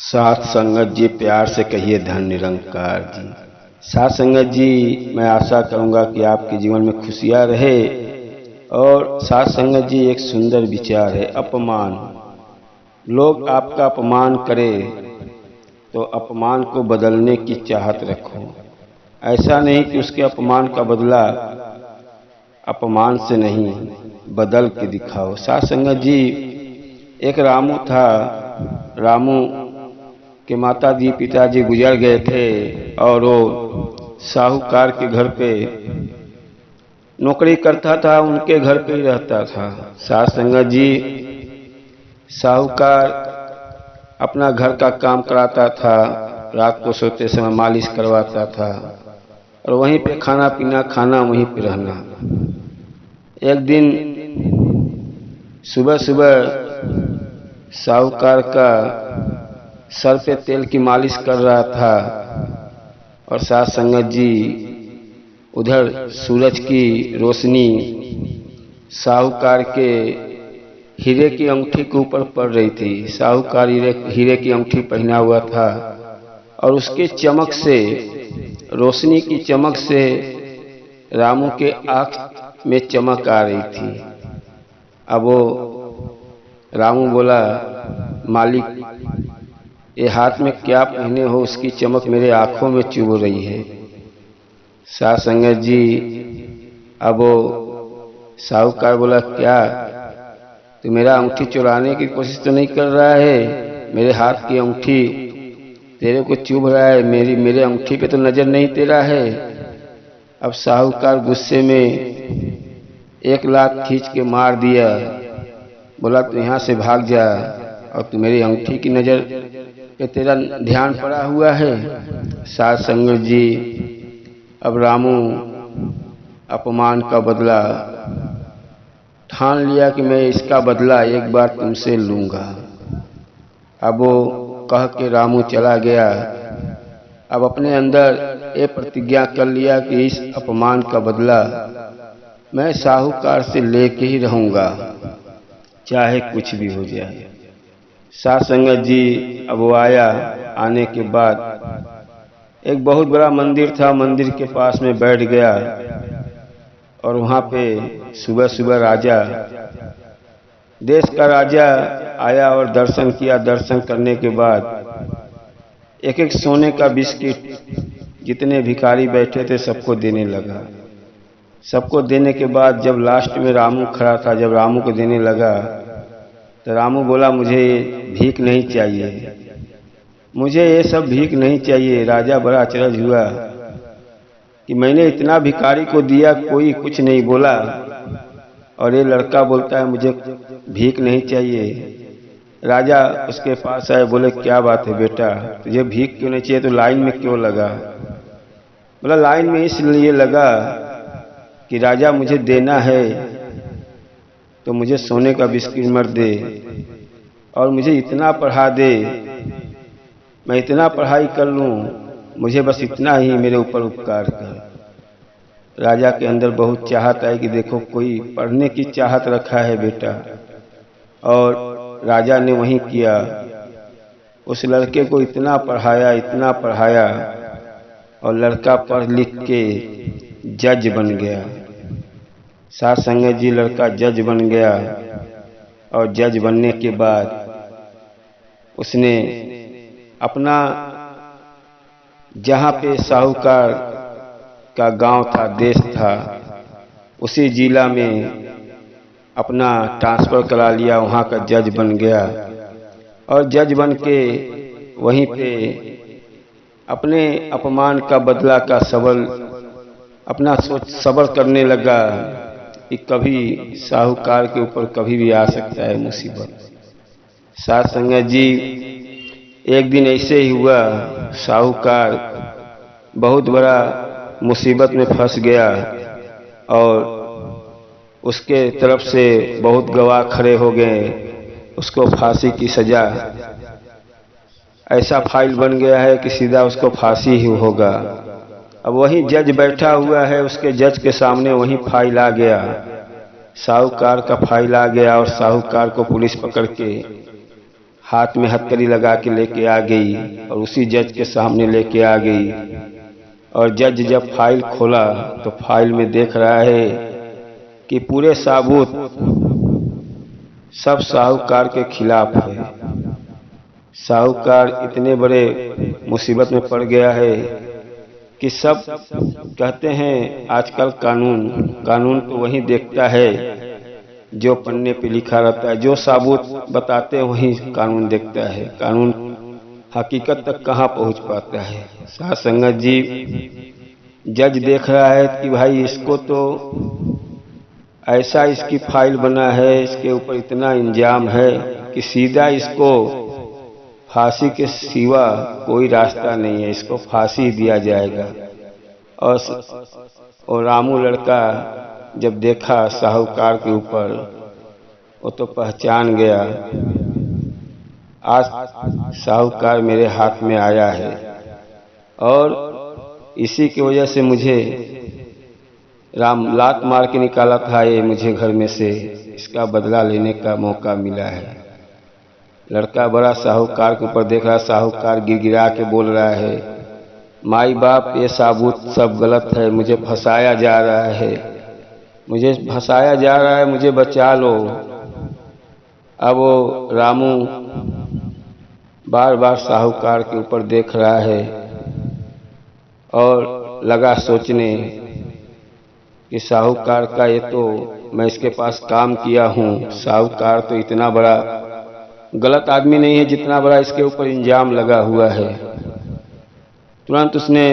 साथ संगत जी, प्यार से कहिए धन निरंकार जी। साथ संगत जी, मैं आशा करूंगा कि आपके जीवन में खुशियां रहे। और साथ संगत जी, एक सुंदर विचार है अपमान। लोग आपका अपमान करें तो अपमान को बदलने की चाहत रखो। ऐसा नहीं कि उसके अपमान का बदला अपमान से नहीं, बदल के दिखाओ। साथ संगत जी, एक रामू था। रामू के माताजी पिताजी गुजर गए थे और वो साहूकार के घर पे नौकरी करता था, उनके घर पे ही रहता था। साथ संगत जी, साहूकार अपना घर का काम कराता था, रात को सोते समय मालिश करवाता था और वहीं पे खाना पीना, खाना वहीं पे रहना। एक दिन सुबह सुबह साहूकार का सर पे तेल की मालिश कर रहा था और साथ संगत जी, उधर सूरज की रोशनी साहूकार के हीरे की अंगूठी के ऊपर पड़ रही थी। साहूकार हीरे की अंगूठी पहना हुआ था और उसके चमक से, रोशनी की चमक से रामू के आँख में चमक आ रही थी। अब वो रामू बोला, मालिक ये हाथ में क्या पहने हो, उसकी चमक मेरे आंखों में चुभ रही है। साथ संगत जी, अब वो साहूकार बोला, क्या तू मेरा अंगूठी चुराने की कोशिश तो नहीं कर रहा है? मेरे हाथ की अंगूठी तेरे को चुभ रहा है, मेरे अंगूठी पे तो नजर नहीं तेरा है। अब साहूकार गुस्से में 1 लाख खींच के मार दिया। बोला, तू यहाँ से भाग जा और तू मेरी अंगूठी की नजर पे तेरा ध्यान पड़ा हुआ है। साथ संगत जी, अब रामू अपमान का बदला ठान लिया कि मैं इसका बदला एक बार तुमसे लूंगा। अब वो कह के रामू चला गया। अब अपने अंदर ये प्रतिज्ञा कर लिया कि इस अपमान का बदला मैं साहूकार से लेके ही रहूंगा, चाहे कुछ भी हो जाए। साथ संगत जी, अब वो आया। आने के बाद एक बहुत बड़ा मंदिर था, मंदिर के पास में बैठ गया और वहाँ पे सुबह सुबह राजा, देश का राजा आया और दर्शन किया। दर्शन करने के बाद एक एक सोने का बिस्किट जितने भिखारी बैठे थे सबको देने लगा। सबको देने के बाद जब लास्ट में रामू खड़ा था, जब रामू को देने लगा तो रामू बोला, मुझे भीख नहीं चाहिए, मुझे ये सब भीख नहीं चाहिए। राजा बड़ा अचरज हुआ कि मैंने इतना भिखारी को दिया, कोई कुछ नहीं बोला और ये लड़का बोलता है मुझे भीख नहीं चाहिए। राजा उसके पास आए, बोले, क्या बात है बेटा, तुझे भीख क्यों नहीं चाहिए, तो लाइन में क्यों लगा? बोला, लाइन में इसलिए लगा कि राजा मुझे देना है तो मुझे सोने का बिस्किट मत दे और मुझे इतना पढ़ा दे, मैं इतना पढ़ाई कर लूं, मुझे बस इतना ही मेरे ऊपर उपकार कर। राजा के अंदर बहुत चाहत आई कि देखो कोई पढ़ने की चाहत रखा है बेटा। और राजा ने वही किया, उस लड़के को इतना पढ़ाया, इतना पढ़ाया और लड़का पढ़ लिख के जज बन गया। साथ संगत जी, लड़का जज बन गया और जज बनने के बाद उसने अपना, जहाँ पे साहूकार का गांव था, देश था, उसी जिला में अपना ट्रांसफ़र करा लिया, वहाँ का जज बन गया और जज बन के वहीं पे अपने अपमान का बदला का सबल अपना सोच सब्र करने लगा कि कभी साहूकार के ऊपर कभी भी आ सकता है मुसीबत। साथ संगत जी, एक दिन ऐसे ही हुआ, साहूकार बहुत बड़ा मुसीबत में फंस गया और उसके तरफ से बहुत गवाह खड़े हो गए, उसको फांसी की सजा, ऐसा फाइल बन गया है कि सीधा उसको फांसी ही होगा। अब वही जज बैठा हुआ है, उसके जज के सामने वही फाइल आ गया, साहूकार का फाइल आ गया और साहूकार को पुलिस पकड़ के हाथ में हथकड़ी लगा के लेके आ गई और उसी जज के सामने लेके आ गई। और जज जब फाइल खोला तो फाइल में देख रहा है कि पूरे सबूत सब साहूकार के खिलाफ है। साहूकार इतने बड़े मुसीबत में पड़ गया है कि सब कहते हैं आजकल कानून तो वही देखता है जो पन्ने पे लिखा रहता है, जो सबूत बताते हैं वही कानून देखता है। कानून हकीकत तक कहाँ पहुँच पाता है। साध संगत जी, जज देख रहा है कि भाई इसको तो ऐसा इसकी फाइल बना है, इसके ऊपर इतना इंजाम है कि सीधा इसको फांसी के सिवा कोई रास्ता नहीं है, इसको फांसी दिया जाएगा। और रामू लड़का जब देखा साहूकार के ऊपर, वो तो पहचान गया आज साहूकार मेरे हाथ में आया है और इसी की वजह से मुझे राम लात मार के निकाला था ये मुझे घर में से, इसका बदला लेने का मौका मिला है। लड़का बड़ा साहूकार के ऊपर देख रहा। साहूकार गिड़गिड़ा के बोल रहा है, माई बाप ये सबूत सब गलत है, मुझे फंसाया जा रहा है, मुझे फंसाया जा रहा है, मुझे बचा लो। अब वो रामू बार बार साहूकार के ऊपर देख रहा है और लगा सोचने कि साहूकार का ये तो मैं इसके पास काम किया हूँ, साहूकार तो इतना बड़ा गलत आदमी नहीं है जितना बड़ा इसके ऊपर इंजाम लगा हुआ है। तुरंत उसने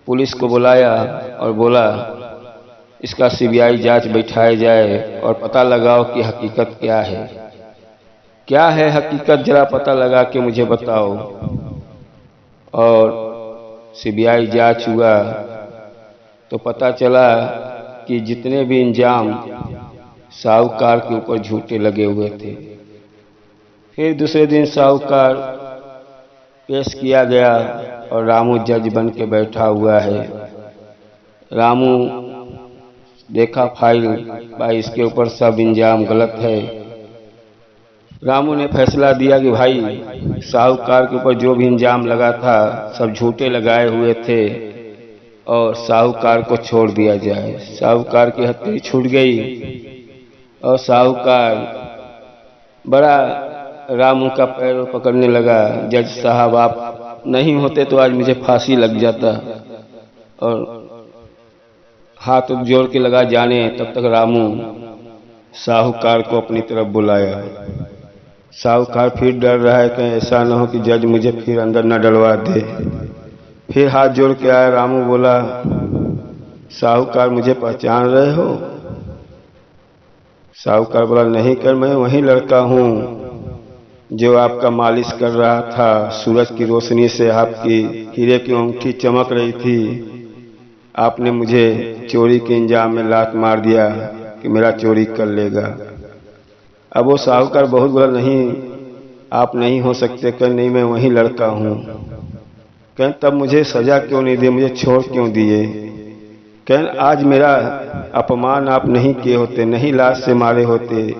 पुलिस को बुलाया और बोला इसका सीबीआई जांच बैठाया जाए और पता लगाओ कि हकीकत क्या है। क्या है हकीकत, जरा पता लगा के मुझे बताओ। और सीबीआई जांच हुआ तो पता चला कि जितने भी इंजाम साहूकार के ऊपर झूठे लगे हुए थे। फिर दूसरे दिन साहूकार पेश किया गया और रामू जज बन के बैठा हुआ है। रामू देखा फाइल, भाई इसके ऊपर सब इंजाम गलत है। रामू ने फैसला दिया कि भाई साहूकार के ऊपर जो भी इंजाम लगा था सब झूठे लगाए हुए थे और साहूकार को छोड़ दिया जाए। साहूकार की हथकड़ी छूट गई और साहूकार बड़ा रामू का पैर पकड़ने लगा। जज साहब आप नहीं होते तो आज मुझे फांसी लग जाता। और हाथ जोड़ के लगा जाने, तब तक रामू साहूकार को अपनी तरफ बुलाया। साहूकार फिर डर रहा है कि ऐसा न हो कि जज मुझे फिर अंदर न डलवा दे। फिर हाथ जोड़ के आया। रामू बोला, साहूकार मुझे पहचान रहे हो? साहूकार बोला, नहीं कर, मैं वही लड़का हूँ जो आपका मालिश कर रहा था। सूरज की रोशनी से आपकी हीरे की अंगूठी चमक रही थी, आपने मुझे चोरी के इंजाम में लात मार दिया कि मेरा चोरी कर लेगा। अब वो साहूकार बहुत बोला, नहीं आप नहीं हो सकते। कह नहीं, मैं वही लड़का हूँ। कह तब मुझे सजा क्यों नहीं दिए, मुझे छोड़ क्यों दिए? कह आज मेरा अपमान आप नहीं किए होते, नहीं लाश से मारे होते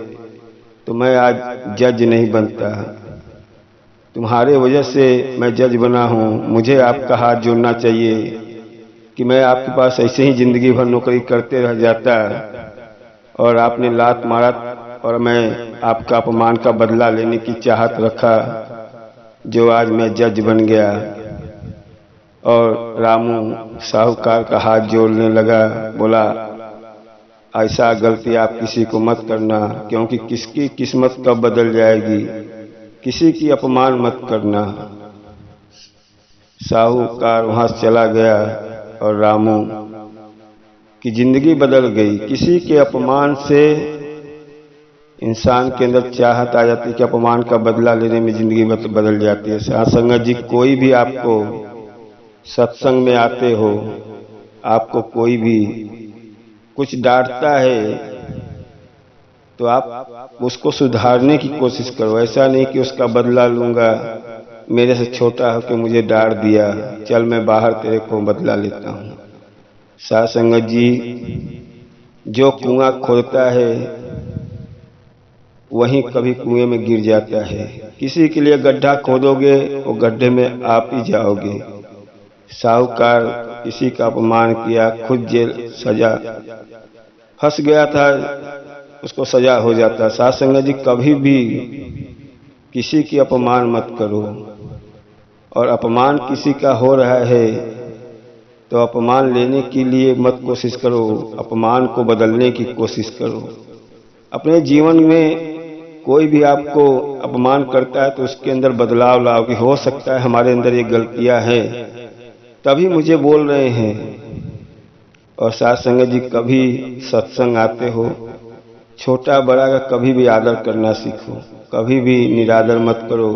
तो मैं आज जज नहीं बनता। तुम्हारे वजह से मैं जज बना हूँ। मुझे आपका हाथ जोड़ना चाहिए कि मैं आपके पास ऐसे ही जिंदगी भर नौकरी करते रह जाता और आपने लात मारा और मैं आपका अपमान का बदला लेने की चाहत रखा, जो आज मैं जज बन गया। और रामू साहूकार का हाथ जोड़ने लगा, बोला ऐसा गलती आप किसी को मत करना, क्योंकि किसकी किस्मत कब बदल जाएगी, किसी की अपमान मत करना। साहूकार वहां से चला गया और रामू की जिंदगी बदल गई। किसी के अपमान से इंसान के अंदर चाहत आ जाती है कि अपमान का बदला लेने में जिंदगी बदल जाती है। साध संगत जी, कोई भी आपको सत्संग में आते हो, आपको कोई भी कुछ डांटता है तो आप उसको सुधारने की कोशिश करो। ऐसा नहीं कि उसका बदला लूंगा, मेरे से छोटा हो कि मुझे डांट दिया, चल मैं बाहर तेरे को बदला लेता हूँ। साध संगत जी, जो कुआं खोदता है वहीं कभी कुएं में गिर जाता है। किसी के लिए गड्ढा खोदोगे वो गड्ढे में आप ही जाओगे। साहूकार किसी का अपमान किया, खुद जेल सजा, फंस गया था, उसको सजा हो जाता। साथ संगत जी कभी भी किसी की अपमान मत करो, और अपमान किसी का हो रहा है तो अपमान लेने के लिए मत कोशिश करो, अपमान को बदलने की कोशिश करो। अपने जीवन में कोई भी आपको अपमान करता है तो उसके अंदर बदलाव लाओ कि हो सकता है हमारे अंदर ये गलतियां हैं, तभी मुझे बोल रहे हैं। और साथ संगत जी कभी सत्संग आते हो, छोटा बड़ा का कभी भी आदर करना सीखो, कभी भी निरादर मत करो।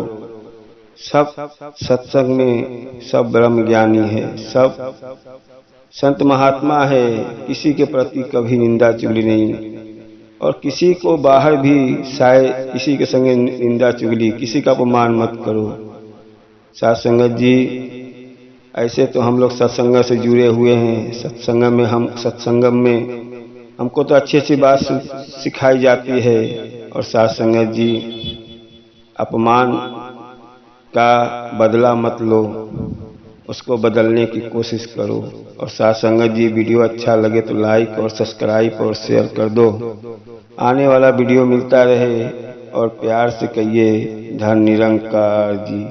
सब सत्संग में सब ब्रह्म ज्ञानी है, सब संत महात्मा है, किसी के प्रति कभी निंदा चुगली नहीं। और किसी को बाहर भी शायद किसी के संगे निंदा चुगली, किसी का अपमान मत करो। साथ संगत जी ऐसे तो हम लोग सत्संग से जुड़े हुए हैं, सत्संगम में हमको तो अच्छी अच्छी बात सिखाई जाती है। और साथ संगत जी अपमान का बदला मत लो, उसको बदलने की कोशिश करो। और साथ संगत जी वीडियो अच्छा लगे तो लाइक और सब्सक्राइब और शेयर कर दो। आने वाला वीडियो मिलता रहे और प्यार से कहिए धन निरंकार जी।